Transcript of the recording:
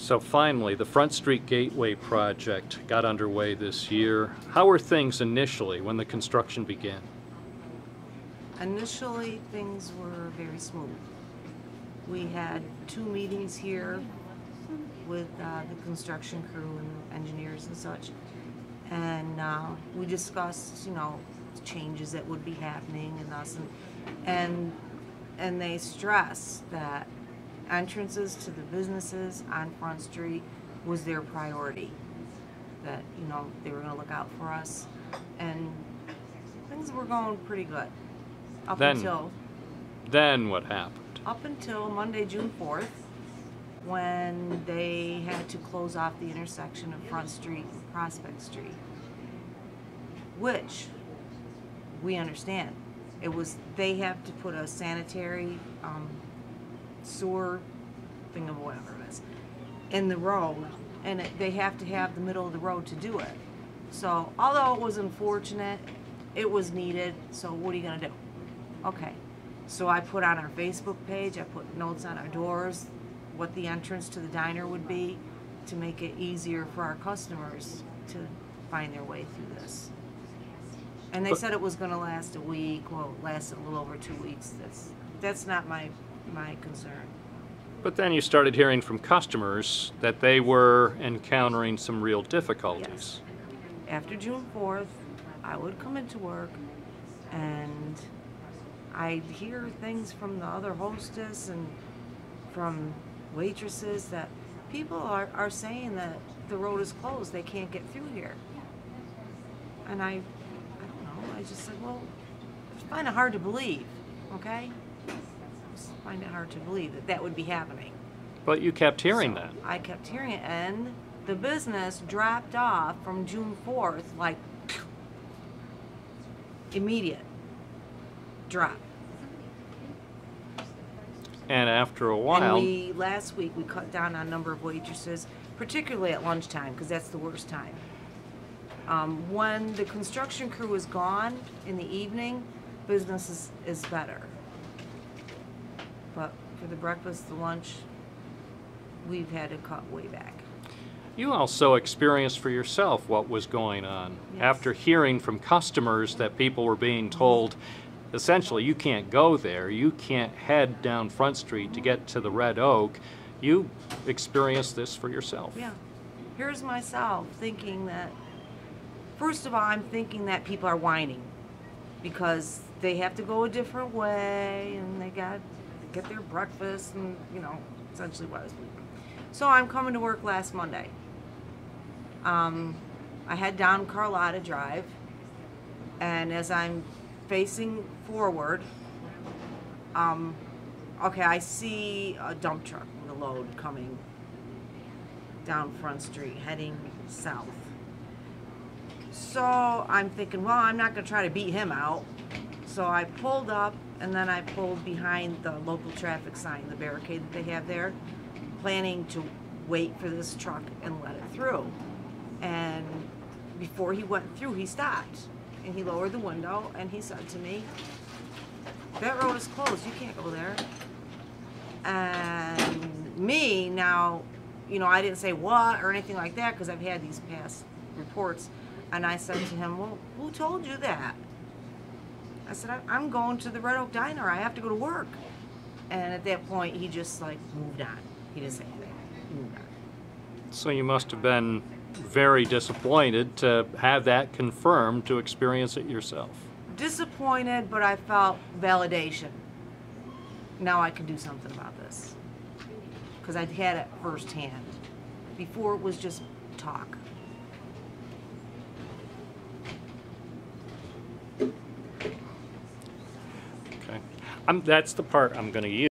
So finally, the Front Street Gateway project got underway this year. How were things initially when the construction began? Initially, things were very smooth. We had 2 meetings here with the construction crew and engineers and such, and we discussed, changes that would be happening and us, and they stressed that entrances to the businesses on Front Street was their priority. That they were going to look out for us, and things were going pretty good Then what happened? Up until Monday, June 4th, when they had to close off the intersection of Front Street and Prospect Street, which we understand. They have to put a sanitary sewer thing of whatever it is in the road, and they have to have the middle of the road to do it. So although it was unfortunate, it was needed. So what are you going to do? Okay. So I put on our Facebook page, I put notes on our doors, what the entrance to the diner would be, to make it easier for our customers to find their way through this. And they said it was going to last a week. Well, it lasted a little over 2 weeks. That's not my concern. But then you started hearing from customers that they were encountering some real difficulties. Yes. After June 4th, I would come into work and I'd hear things from the other hostess and from waitresses that people are saying that the road is closed, they can't get through here. And I don't know, I just said, well, I find it hard to believe, okay? Just find it hard to believe that would be happening. But you kept hearing that. I kept hearing it, and the business dropped off from June 4th, like, immediate drop. And after a while... And last week we cut down on number of waitresses, particularly at lunchtime, because that's the worst time. When the construction crew is gone in the evening, business is better. But for the breakfast, the lunch, we've had to cut way back. You also experienced for yourself what was going on. Yes. After hearing from customers that people were being told, essentially, you can't go there, you can't head down Front Street to get to the Red Oak, you experienced this for yourself. Yeah. Here's myself thinking that, first of all, I'm thinking that people are whining because they have to go a different way and they got to get their breakfast and, essentially what I was thinking. So I'm coming to work last Monday. I head down Carlotta Drive, and as I'm facing forward, I see a dump truck with a load coming down Front Street, heading south. So I'm thinking, well, I'm not going to try to beat him out. So I pulled up, and then I pulled behind the local traffic sign, the barricade that they have there, planning to wait for this truck and let it through. And before he went through, he stopped. And he lowered the window, and he said to me, that road is closed, you can't go there. And me, now, I didn't say what or anything like that, because I've had these past reports, and I said to him, well, who told you that? I said, I'm going to the Red Oak Diner, I have to go to work. And at that point, he just, moved on. He didn't say anything, he moved on. So you must have been very disappointed to have that confirmed, to experience it yourself. Disappointed, but I felt validation. Now I can do something about this. Because I'd had it firsthand. Before it was just talk. Okay. That's the part I'm going to use.